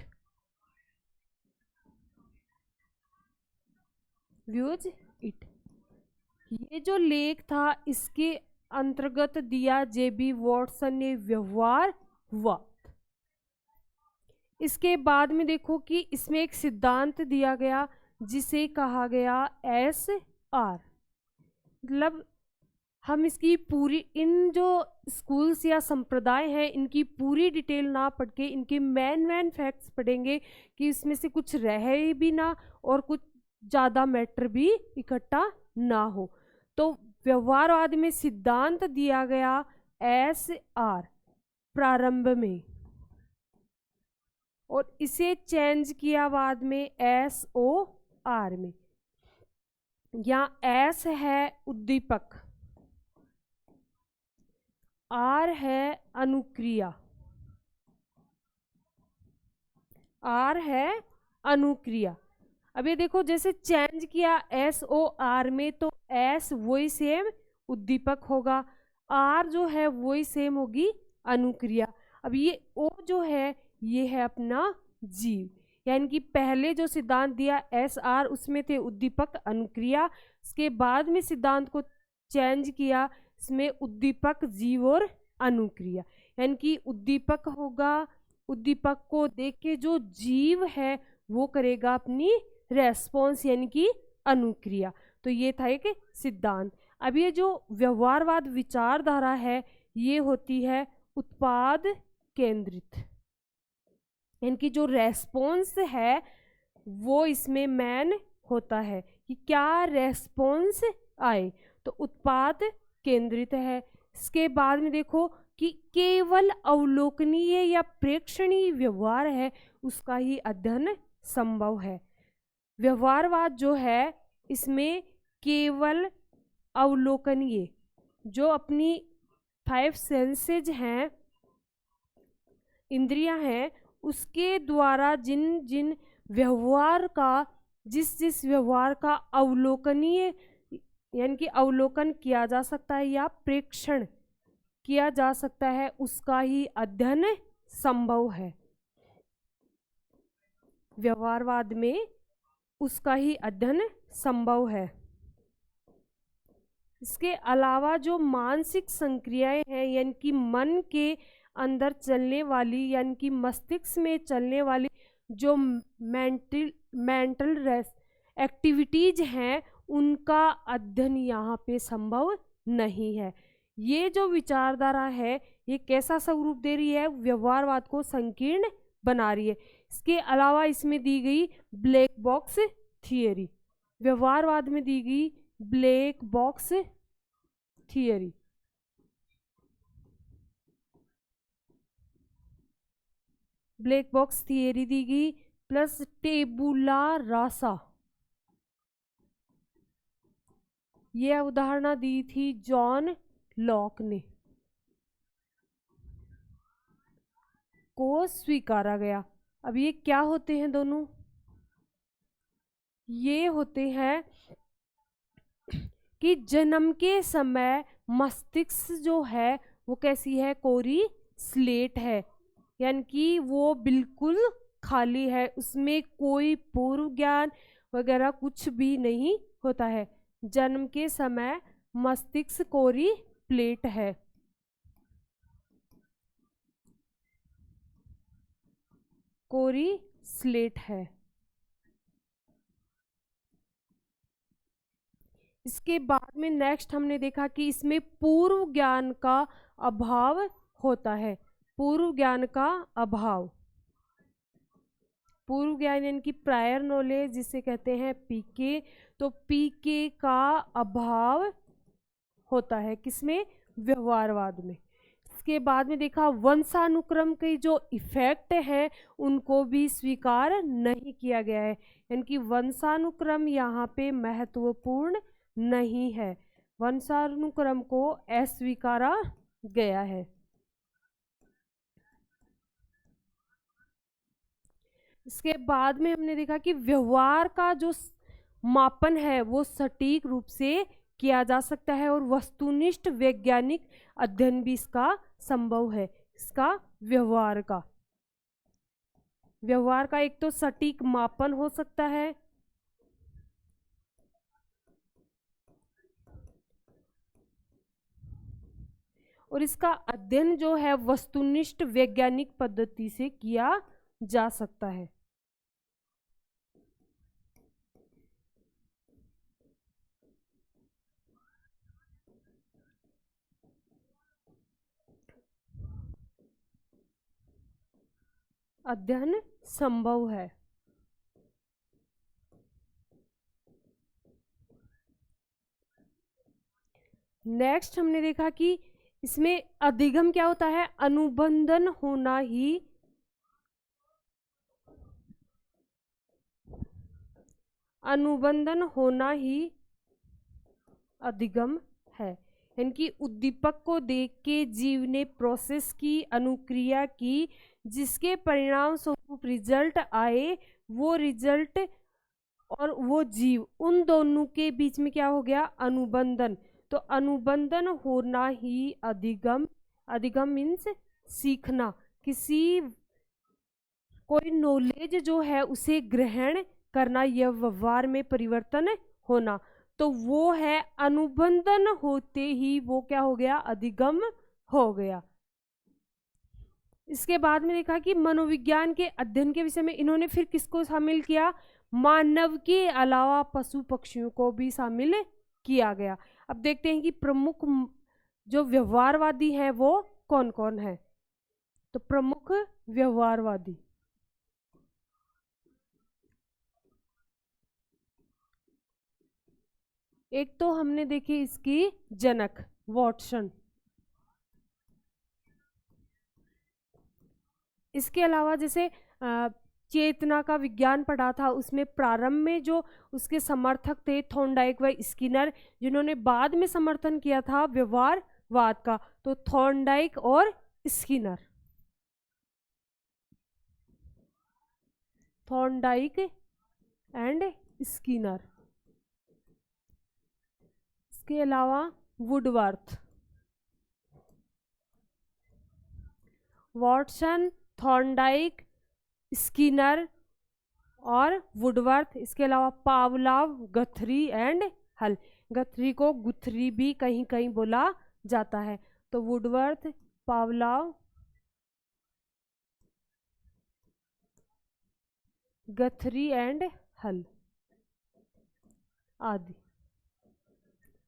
views it। ये जो लेख था इसके अंतर्गत दिया जेबी वॉटसन ने व्यवहारवाद। इसके बाद में देखो कि इसमें एक सिद्धांत दिया गया जिसे कहा गया SR। मतलब हम इसकी पूरी, इन जो स्कूल्स या संप्रदाय हैं इनकी पूरी डिटेल ना पढ़ के इनके मेन फैक्ट्स पढ़ेंगे कि इसमें से कुछ रहे भी ना और कुछ ज़्यादा मैटर भी इकट्ठा ना हो। तो व्यवहारवाद में सिद्धांत दिया गया SR प्रारंभ में, और इसे चेंज किया बाद में SOR में। यहाँ S है उद्दीपक, R है अनुक्रिया, R है अनुक्रिया। अब ये देखो जैसे चेंज किया SOR में तो S वही सेम उद्दीपक होगा, R जो है वही सेम होगी अनुक्रिया। अब ये O जो है ये है अपना जीव, यानी कि पहले जो सिद्धांत दिया SR उसमें थे उद्दीपक अनुक्रिया, इसके बाद में सिद्धांत को चेंज किया, इसमें उद्दीपक जीव और अनुक्रिया। यानी कि उद्दीपक होगा, उद्दीपक को देख के जो जीव है वो करेगा अपनी रेस्पॉन्स यानी कि अनुक्रिया। तो ये था एक सिद्धांत। अब ये जो व्यवहारवाद विचारधारा है ये होती है उत्पाद केंद्रित, यानी कि जो रेस्पॉन्स है वो इसमें मैन होता है कि क्या रेस्पॉन्स आए, तो उत्पाद केंद्रित है। इसके बाद में देखो कि केवल अवलोकनीय या प्रेक्षणीय व्यवहार है उसका ही अध्ययन संभव है। व्यवहारवाद जो है इसमें केवल अवलोकनीय, जो अपनी 5 सेंसेज हैं, इंद्रियां हैं, उसके द्वारा जिन जिन व्यवहार का, जिस जिस व्यवहार का अवलोकनीय यानी कि अवलोकन किया जा सकता है या प्रेक्षण किया जा सकता है उसका ही अध्ययन संभव है। व्यवहारवाद में उसका ही अध्ययन संभव है। इसके अलावा जो मानसिक संक्रियाएं हैं यानी कि मन के अंदर चलने वाली यानी कि मस्तिष्क में चलने वाली जो मेंटल एक्टिविटीज हैं उनका अध्ययन यहाँ पे संभव नहीं है। ये जो विचारधारा है ये कैसा स्वरूप दे रही है, व्यवहारवाद को संकीर्ण बना रही है। इसके अलावा इसमें दी गई ब्लैक बॉक्स थियरी, व्यवहारवाद में दी गई black box theory. Black box theory दी गई प्लस टेबुला रासा, ये अवधारणा दी थी जॉन लॉक ने, को स्वीकारा गया। अब ये क्या होते हैं दोनों, ये होते हैं कि जन्म के समय मस्तिष्क जो है वो कैसी है, कोरी स्लेट है, यानी कि वो बिल्कुल खाली है, उसमें कोई पूर्व ज्ञान वगैरह कुछ भी नहीं होता है। जन्म के समय मस्तिष्क कोरी प्लेट है। कोरी स्लेट है। इसके बाद में नेक्स्ट हमने देखा कि इसमें पूर्व ज्ञान का अभाव होता है। पूर्व ज्ञान का अभाव, पूर्व ज्ञान यानी कि प्रायर नॉलेज जिसे कहते हैं पीके, तो पीके का अभाव होता है किसमें, व्यवहारवाद में। इसके बाद में देखा वंशानुक्रम के जो इफेक्ट है उनको भी स्वीकार नहीं किया गया है, यानी कि वंशानुक्रम यहाँ पे महत्वपूर्ण नहीं है, वंशानुक्रम को अस्वीकारा गया है। इसके बाद में हमने देखा कि व्यवहार का जो मापन है वो सटीक रूप से किया जा सकता है और वस्तुनिष्ठ वैज्ञानिक अध्ययन भी इसका संभव है। इसका व्यवहार का एक तो सटीक मापन हो सकता है, और इसका अध्ययन जो है वस्तुनिष्ठ वैज्ञानिक पद्धति से किया जा सकता है। अध्ययन संभव है। नेक्स्ट हमने देखा कि इसमें अधिगम क्या होता है, अनुबंधन होना ही अधिगम है, यानी कि उद्दीपक को देख के जीव ने प्रोसेस की, अनुक्रिया की, जिसके परिणाम स्वरूप रिजल्ट आए, वो रिजल्ट और वो जीव, उन दोनों के बीच में क्या हो गया, अनुबंधन। तो अनुबंधन होना ही अधिगम मीन्स सीखना, किसी कोई नॉलेज जो है उसे ग्रहण करना, यह व्यवहार में परिवर्तन होना, तो वो है अनुबंधन होते ही वो क्या हो गया, अधिगम हो गया। इसके बाद में देखा कि मनोविज्ञान के अध्ययन के विषय में इन्होंने फिर किसको शामिल किया, मानव के अलावा पशु पक्षियों को भी शामिल किया गया। अब देखते हैं कि प्रमुख जो व्यवहारवादी है वो कौन कौन है। तो प्रमुख व्यवहारवादी, एक तो हमने देखी इसकी जनक वॉटसन, इसके अलावा जैसे चेतना का विज्ञान पढ़ा था, उसमें प्रारंभ में जो उसके समर्थक थे थॉर्नडाइक व स्किनर, जिन्होंने बाद में समर्थन किया था व्यवहारवाद का, तो थॉर्नडाइक और स्किनर, थॉर्नडाइक एंड स्किनर। इसके अलावा वुडवर्थ, वॉटसन, थॉर्नडाइक, स्किनर और वुडवर्थ। इसके अलावा पावलाव, गथरी एंड हल। गथरी को गुथरी भी कहीं कहीं बोला जाता है। तो वुडवर्थ, पावलाव, गथरी एंड हल आदि,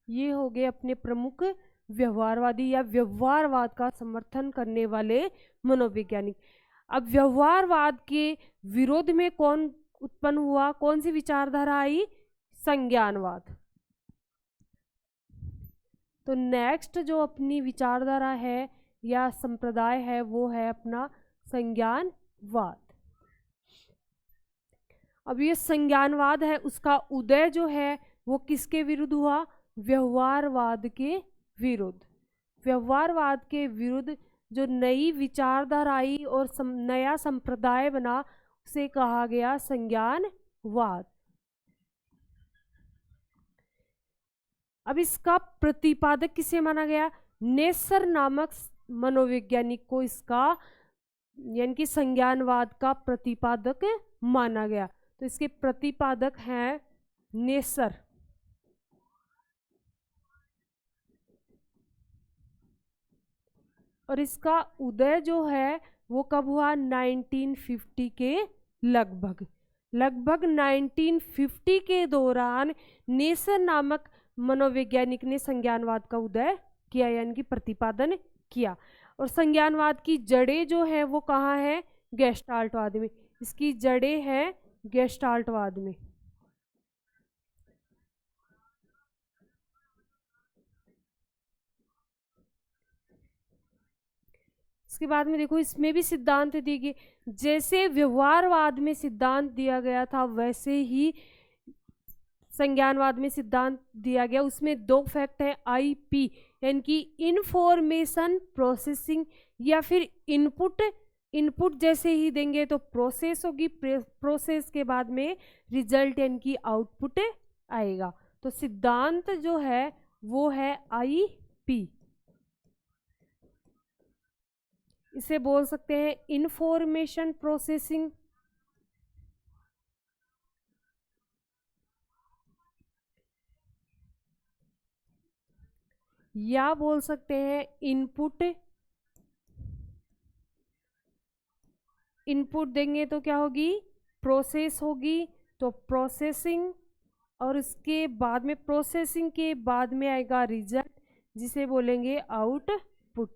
ये हो गए अपने प्रमुख व्यवहारवादी या व्यवहारवाद का समर्थन करने वाले मनोवैज्ञानिक। अब व्यवहारवाद के विरोध में कौन उत्पन्न हुआ, कौन सी विचारधारा आई, संज्ञानवाद। तो नेक्स्ट जो अपनी विचारधारा है या संप्रदाय है वो है अपना संज्ञानवाद। अब ये संज्ञानवाद है, उसका उदय जो है वो किसके विरुद्ध हुआ, व्यवहारवाद के विरुद्ध। व्यवहारवाद के विरुद्ध जो नई विचारधारा आई और नया संप्रदाय बना, उसे कहा गया संज्ञानवाद। अब इसका प्रतिपादक किसे माना गया? नेसर नामक मनोवैज्ञानिक को इसका यानी कि संज्ञानवाद का प्रतिपादक माना गया। तो इसके प्रतिपादक हैं नेसर। और इसका उदय जो है वो कब हुआ? 1950 के लगभग 1950 के दौरान नेसर नामक मनोवैज्ञानिक ने संज्ञानवाद का उदय किया, यानी कि प्रतिपादन किया। और संज्ञानवाद की जड़ें जो है वो कहाँ है? गेस्टाल्टवाद में। इसकी जड़ें हैं गेस्टाल्टवाद में। इसके बाद में देखो, इसमें भी सिद्धांत दिए गए। जैसे व्यवहारवाद में सिद्धांत दिया गया था वैसे ही संज्ञानवाद में सिद्धांत दिया गया। उसमें 2 फैक्ट है, IP यानी कि इंफॉर्मेशन प्रोसेसिंग, या फिर इनपुट जैसे ही देंगे तो प्रोसेस होगी, प्रोसेस के बाद में रिजल्ट यानी कि आउटपुट आएगा। तो सिद्धांत जो है वो है IP। इसे बोल सकते हैं इंफॉर्मेशन प्रोसेसिंग, या बोल सकते हैं इनपुट देंगे तो क्या होगी? प्रोसेस होगी, तो प्रोसेसिंग। और उसके बाद में प्रोसेसिंग के बाद में आएगा रिजल्ट, जिसे बोलेंगे आउटपुट।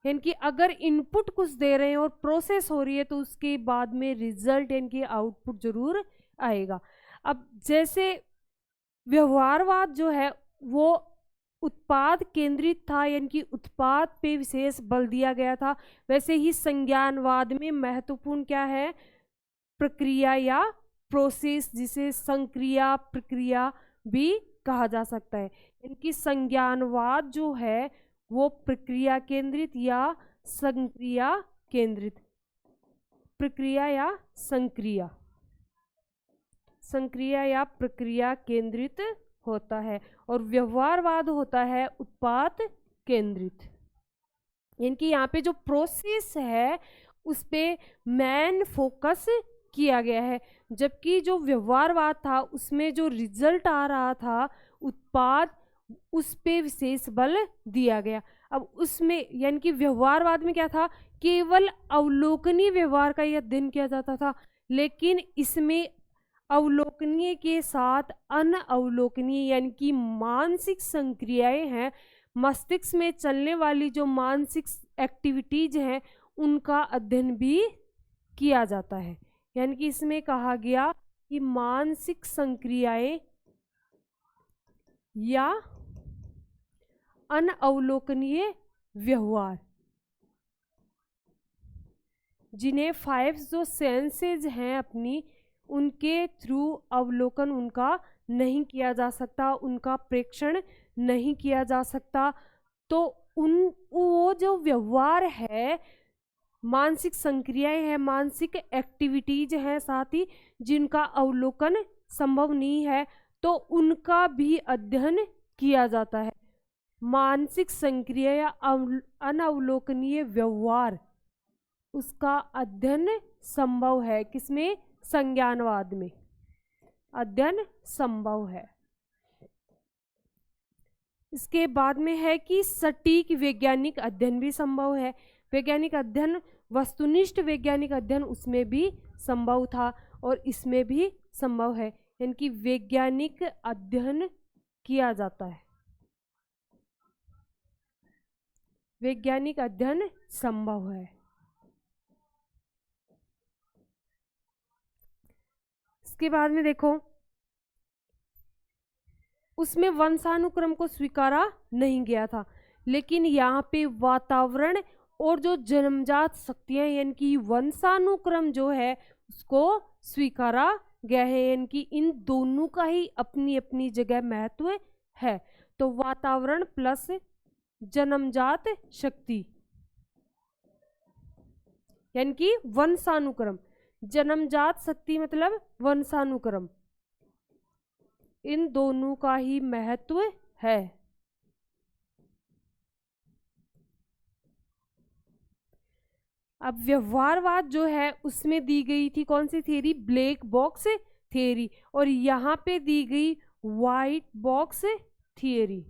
यानी कि अगर इनपुट कुछ दे रहे हैं और प्रोसेस हो रही है तो उसके बाद में रिजल्ट यानी कि आउटपुट जरूर आएगा। अब जैसे व्यवहारवाद जो है वो उत्पाद केंद्रित था, यानी कि उत्पाद पे विशेष बल दिया गया था, वैसे ही संज्ञानवाद में महत्वपूर्ण क्या है? प्रक्रिया या प्रोसेस, जिसे संक्रिया प्रक्रिया भी कहा जा सकता है। इनकी संज्ञानवाद जो है वो प्रक्रिया केंद्रित या संक्रिया केंद्रित, प्रक्रिया या संक्रिया या प्रक्रिया केंद्रित होता है। और व्यवहारवाद होता है उत्पाद केंद्रित, यानी कि यहाँ पे जो प्रोसेस है उस पे मेन फोकस किया गया है। जबकि जो व्यवहारवाद था उसमें जो रिजल्ट आ रहा था उत्पाद, उस पे विशेष बल दिया गया। अब उसमें यानी कि व्यवहारवाद में क्या था? केवल अवलोकनीय व्यवहार का ही अध्ययन किया जाता था, लेकिन इसमें अवलोकनीय के साथ अनअवलोकनीय यानी कि मानसिक संक्रियाएं हैं, मस्तिष्क में चलने वाली जो मानसिक एक्टिविटीज हैं उनका अध्ययन भी किया जाता है। यानी कि इसमें कहा गया कि मानसिक संक्रियाएं या अनअवलोकनीय व्यवहार, जिन्हें 5 जो सेंसेज हैं अपनी, उनके थ्रू अवलोकन उनका नहीं किया जा सकता, उनका प्रेक्षण नहीं किया जा सकता। तो वो जो व्यवहार है, मानसिक संक्रियाएं हैं, मानसिक एक्टिविटीज हैं, साथ ही जिनका अवलोकन संभव नहीं है, तो उनका भी अध्ययन किया जाता है। मानसिक संक्रिया या अनअवलोकनीय व्यवहार, उसका अध्ययन संभव है। किसमें? संज्ञानवाद में अध्ययन संभव है। इसके बाद में है कि सटीक वैज्ञानिक अध्ययन भी संभव है। वैज्ञानिक अध्ययन, वस्तुनिष्ठ वैज्ञानिक अध्ययन उसमें भी संभव था और इसमें भी संभव है, यानी कि वैज्ञानिक अध्ययन किया जाता है, वैज्ञानिक अध्ययन संभव है। इसके बाद में देखो, उसमें वंशानुक्रम को स्वीकारा नहीं गया था, लेकिन यहाँ पे वातावरण और जो जन्मजात शक्तियां यानी कि वंशानुक्रम जो है उसको स्वीकारा गया है, यानी कि इन दोनों का ही अपनी अपनी जगह महत्व है। तो वातावरण प्लस जन्मजात शक्ति यानी कि वंशानुक्रम, जन्मजात शक्ति मतलब वंशानुक्रम, इन दोनों का ही महत्व है। अब व्यवहारवाद जो है उसमें दी गई थी कौन सी थियरी, ब्लैक बॉक्स थियरी, और यहाँ पे दी गई व्हाइट बॉक्स थियरी,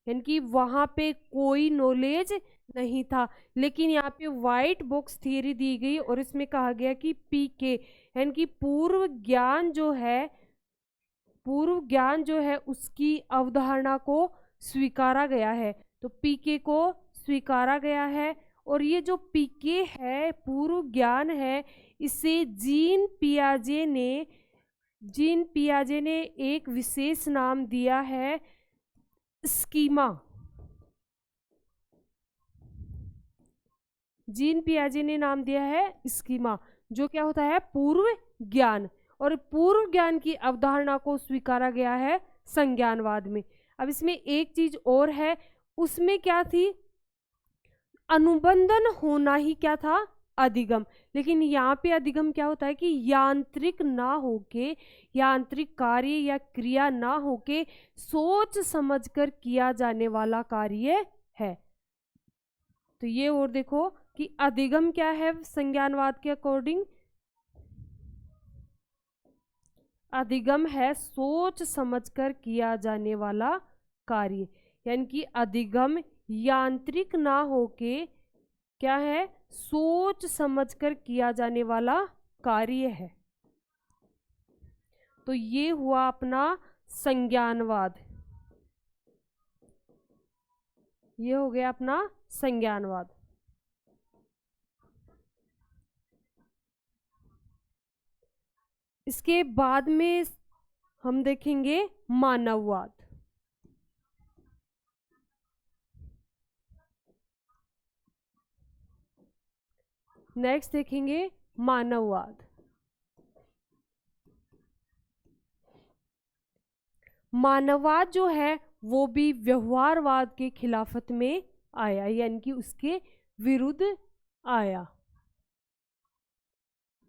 यानी कि वहां पे कोई नॉलेज नहीं था, लेकिन यहाँ पे व्हाइट बॉक्स थियरी दी गई और इसमें कहा गया कि पीके यानी कि पूर्व ज्ञान जो है उसकी अवधारणा को स्वीकारा गया है। तो पीके को स्वीकारा गया है, और ये जो पीके है, पूर्व ज्ञान है, इसे जीन पियाजे ने एक विशेष नाम दिया है, स्कीमा। जीन पियाजे ने नाम दिया है स्कीमा, जो क्या होता है, पूर्व ज्ञान, और पूर्व ज्ञान की अवधारणा को स्वीकारा गया है संज्ञानवाद में। अब इसमें एक चीज और है, उसमें क्या थी, अनुबंधन होना ही क्या था, अधिगम। लेकिन यहाँ पे अधिगम क्या होता है कि यांत्रिक ना होके, यांत्रिक कार्य या क्रिया ना होके सोच समझकर किया जाने वाला कार्य है। तो ये और देखो कि अधिगम क्या है संज्ञानवाद के अकॉर्डिंग, अधिगम है सोच समझकर किया जाने वाला कार्य, यानी कि अधिगम यांत्रिक ना होके क्या है, सोच समझकर किया जाने वाला कार्य है। तो ये हुआ अपना संज्ञानवाद, ये हो गया अपना संज्ञानवाद। इसके बाद में हम देखेंगे मानववाद। नेक्स्ट देखेंगे मानववाद। मानववाद जो है वो भी व्यवहारवाद के खिलाफत में आया, यानी कि उसके विरुद्ध आया।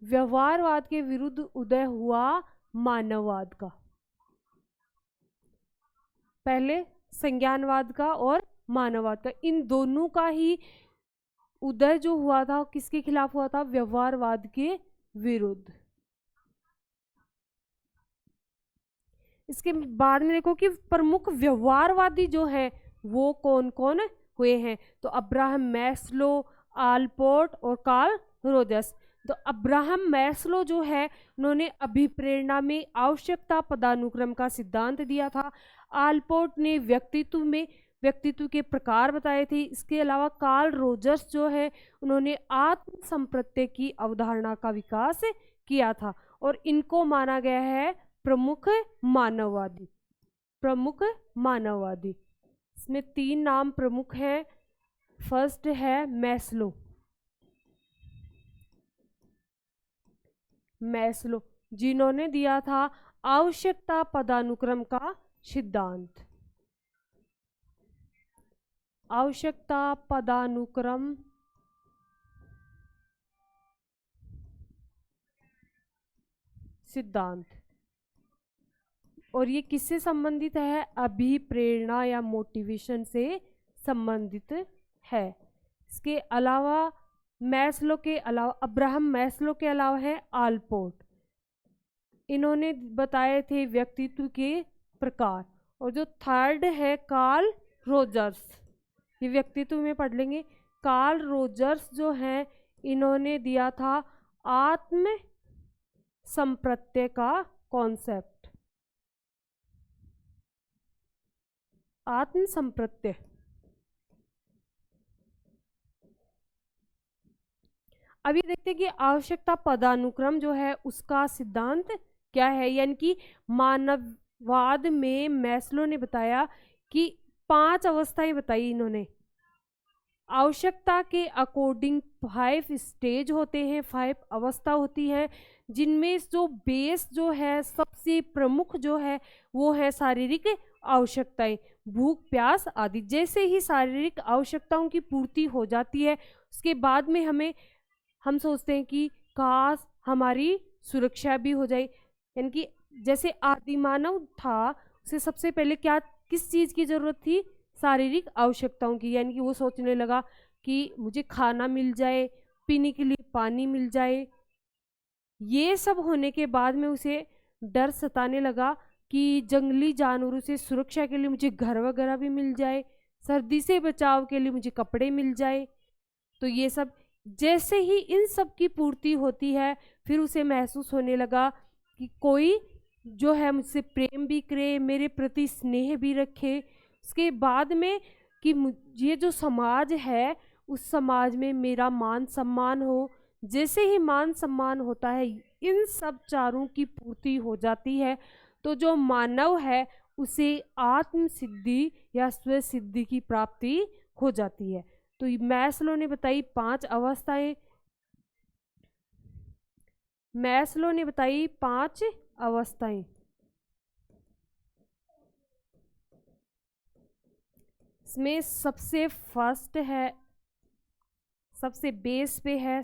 व्यवहारवाद के विरुद्ध उदय हुआ मानववाद का, पहले संज्ञानवाद का और मानववाद का, इन दोनों का ही उदय जो हुआ था किसके खिलाफ हुआ था, व्यवहारवाद के विरुद्ध। इसके बाद में देखो कि प्रमुख व्यवहारवादी जो है वो कौन कौन हुए हैं, तो अब्राहम मैस्लो, आलपोर्ट और कार्ल रोजर्स। तो अब्राहम मैस्लो जो है उन्होंने अभिप्रेरणा में आवश्यकता पदानुक्रम का सिद्धांत दिया था। आलपोर्ट ने व्यक्तित्व के प्रकार बताए थे। इसके अलावा कार्ल रोजर्स जो है उन्होंने आत्म संप्रत्यय की अवधारणा का विकास किया था, और इनको माना गया है प्रमुख मानववादी। इसमें 3 नाम प्रमुख हैं। फर्स्ट है मैस्लो, जिन्होंने दिया था आवश्यकता पदानुक्रम का सिद्धांत। आवश्यकता पदानुक्रम सिद्धांत, और ये किससे संबंधित है, अभिप्रेरणा या मोटिवेशन से संबंधित है। इसके अलावा अब्राहम मैस्लो के अलावा है आलपोर्ट, इन्होंने बताए थे व्यक्तित्व के प्रकार। और जो थर्ड है कार्ल रोजर्स, ये व्यक्तित्व में पढ़ लेंगे। कार्ल रोजर्स जो है इन्होंने दिया था आत्म संप्रत्यय का कॉन्सेप्ट, आत्म संप्रत्यय। अभी देखते हैं कि आवश्यकता पदानुक्रम जो है उसका सिद्धांत क्या है, यानी कि मानववाद में मैस्लो ने बताया कि 5 अवस्थाएं बताई इन्होंने। आवश्यकता के अकॉर्डिंग 5 स्टेज होते हैं, 5 अवस्था होती है, जिनमें जो बेस जो है सबसे प्रमुख जो है वो है शारीरिक आवश्यकताएं, भूख प्यास आदि। जैसे ही शारीरिक आवश्यकताओं की पूर्ति हो जाती है उसके बाद में हम सोचते हैं कि काश हमारी सुरक्षा भी हो जाए। यानी कि जैसे आदि मानव था, उसे सबसे पहले क्या, किस चीज़ की ज़रूरत थी? शारीरिक आवश्यकताओं की। यानी कि वो सोचने लगा कि मुझे खाना मिल जाए, पीने के लिए पानी मिल जाए। ये सब होने के बाद में उसे डर सताने लगा कि जंगली जानवरों से सुरक्षा के लिए मुझे घर वगैरह भी मिल जाए, सर्दी से बचाव के लिए मुझे कपड़े मिल जाए। तो ये सब जैसे ही इन सब की पूर्ति होती है, फिर उसे महसूस होने लगा कि कोई जो है मुझसे प्रेम भी करे, मेरे प्रति स्नेह भी रखे। उसके बाद में कि ये जो समाज है, उस समाज में मेरा मान सम्मान हो। जैसे ही मान सम्मान होता है, इन सब चारों की पूर्ति हो जाती है, तो जो मानव है उसे आत्म सिद्धि या स्व सिद्धि की प्राप्ति हो जाती है। तो मैस्लो ने बताई 5 अवस्थाएं, मैस्लो ने बताई 5 अवस्थाएं। इसमें सबसे फर्स्ट है, सबसे बेस पे है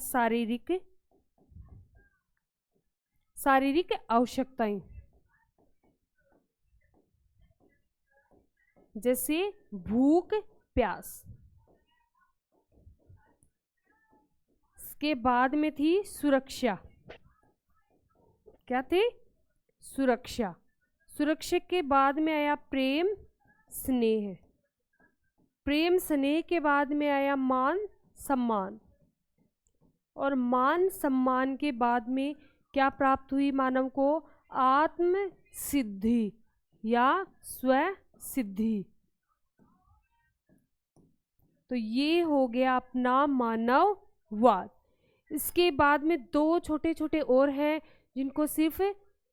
शारीरिक आवश्यकताएं, जैसे भूख प्यास। इसके बाद में थी सुरक्षा। क्या थे? सुरक्षा। सुरक्षा के बाद में आया प्रेम स्नेह। प्रेम स्नेह के बाद में आया मान सम्मान। और मान सम्मान के बाद में क्या प्राप्त हुई मानव को? आत्म सिद्धि या स्व सिद्धि। तो ये हो गया अपना मानववाद। इसके बाद में 2 छोटे छोटे और हैं जिनको सिर्फ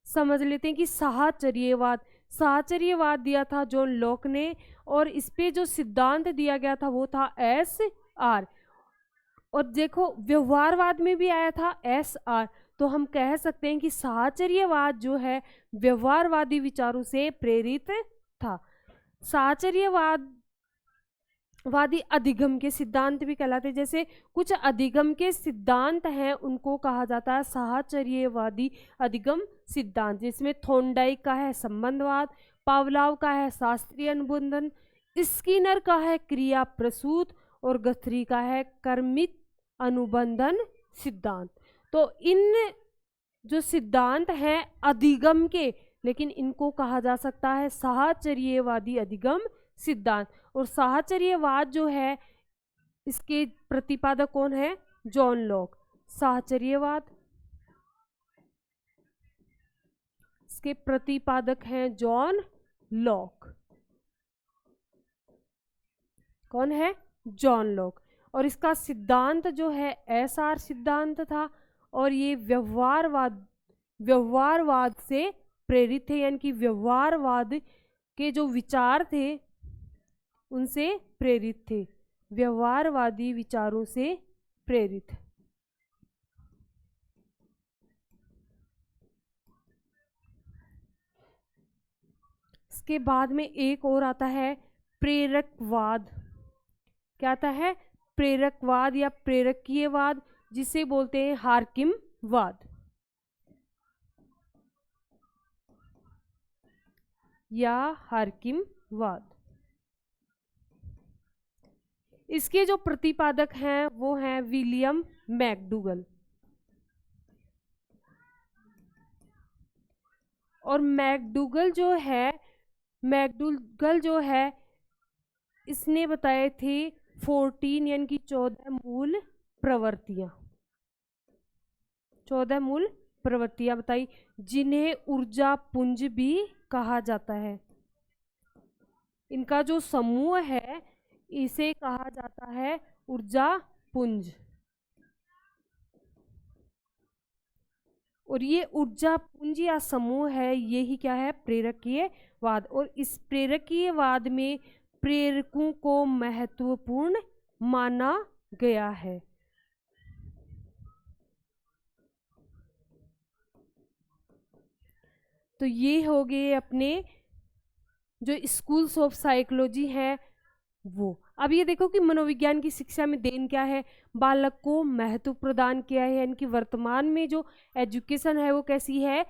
समझ लेते हैं कि साहचर्यवाद। साहचर्यवाद दिया था जॉन लॉक ने, और इस पे जो सिद्धांत दिया गया था वो था SR। और देखो व्यवहारवाद में भी आया था SR। तो हम कह सकते हैं कि साहचर्यवाद जो है व्यवहारवादी विचारों से प्रेरित था। साहचर्यवाद वादी अधिगम के सिद्धांत भी कहलाते, जैसे कुछ अधिगम के सिद्धांत हैं उनको कहा जाता है साहचर्यवादी अधिगम सिद्धांत, जिसमें थॉर्नडाइक का है संबंधवाद, पावलाव का है शास्त्रीय अनुबंधन, स्किनर का है क्रिया प्रसूत, और गथरी का है कर्मित अनुबंधन सिद्धांत। तो इन जो सिद्धांत हैं अधिगम के, लेकिन इनको कहा जा सकता है साहचर्यवादी अधिगम सिद्धांत। और साहचर्यवाद जो है इसके प्रतिपादक कौन है? John Locke. साहचर्यवाद इसके प्रतिपादक हैं जॉन लॉक। कौन है? John Locke. और इसका सिद्धांत जो है SR सिद्धांत था, और ये व्यवहारवाद से प्रेरित थे। यानी कि व्यवहारवाद के जो विचार थे उनसे प्रेरित थे, व्यवहारवादी विचारों से प्रेरित। इसके बाद में एक और आता है प्रेरकवाद। क्या आता है? प्रेरकवाद या प्रेरकीयवाद, जिसे बोलते हैं हार्किमवाद या हार्किमवाद। इसके जो प्रतिपादक हैं वो हैं विलियम मैकडूगल। और मैकडूगल जो है इसने बताए थे 14 यानी कि 14 मूल प्रवृत्तियां। 14 मूल प्रवृत्तियां बताई, जिन्हें ऊर्जा पुंज भी कहा जाता है। इनका जो समूह है इसे कहा जाता है ऊर्जा पुंज। और ये ऊर्जा पुंज या समूह है, ये ही क्या है? प्रेरकीयवाद। और इस प्रेरकीयवाद में प्रेरकों को महत्वपूर्ण माना गया है। तो ये हो गए अपने जो स्कूल्स ऑफ साइकोलॉजी है वो। अब ये देखो कि मनोविज्ञान की शिक्षा में देन क्या है, बालक को महत्व प्रदान किया है, यानी कि वर्तमान में जो एजुकेशन है वो कैसी है,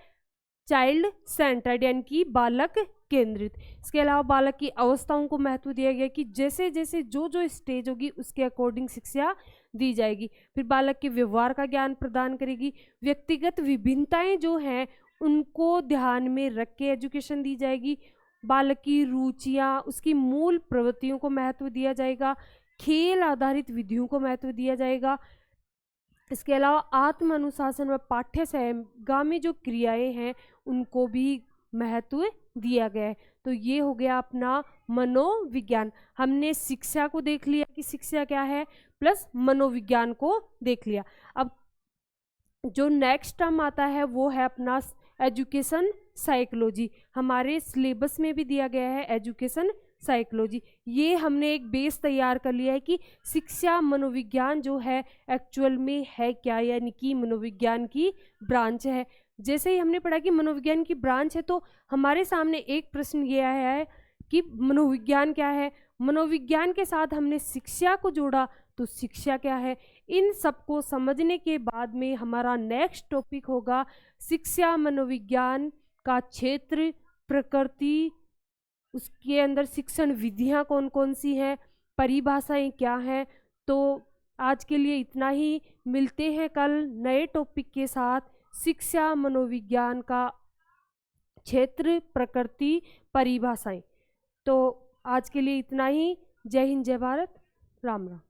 चाइल्ड सेंटर्ड यानी कि बालक केंद्रित। इसके अलावा बालक की अवस्थाओं को महत्व दिया गया कि जैसे जैसे जो जो स्टेज होगी उसके अकॉर्डिंग शिक्षा दी जाएगी। फिर बालक के व्यवहार का ज्ञान प्रदान करेगी, व्यक्तिगत विभिन्नताएं जो हैं उनको ध्यान में रख के एजुकेशन दी जाएगी, बालक की रुचियाँ उसकी मूल प्रवृत्तियों को महत्व दिया जाएगा, खेल आधारित विधियों को महत्व दिया जाएगा। इसके अलावा आत्म अनुशासन व पाठ्य सहगामी जो क्रियाएं हैं उनको भी महत्व दिया गया है। तो ये हो गया अपना मनोविज्ञान। हमने शिक्षा को देख लिया कि शिक्षा क्या है, प्लस मनोविज्ञान को देख लिया। अब जो नेक्स्ट टर्म आता है वो है अपना एजुकेशन साइकोलॉजी। हमारे सिलेबस में भी दिया गया है एजुकेशन साइकोलॉजी। ये हमने एक बेस तैयार कर लिया है कि शिक्षा मनोविज्ञान जो है एक्चुअल में है क्या, यानी कि मनोविज्ञान की ब्रांच है। जैसे ही हमने पढ़ा कि मनोविज्ञान की ब्रांच है तो हमारे सामने एक प्रश्न ये आया है कि मनोविज्ञान क्या है। मनोविज्ञान के साथ हमने शिक्षा को जोड़ा तो शिक्षा क्या है। इन सबको समझने के बाद में हमारा नेक्स्ट टॉपिक होगा शिक्षा मनोविज्ञान का क्षेत्र, प्रकृति, उसके अंदर शिक्षण विधियां कौन कौन सी हैं, परिभाषाएं क्या हैं। तो आज के लिए इतना ही, मिलते हैं कल नए टॉपिक के साथ। शिक्षा मनोविज्ञान का क्षेत्र, प्रकृति, परिभाषाएं। तो आज के लिए इतना ही। जय हिंद, जय भारत, राम राम।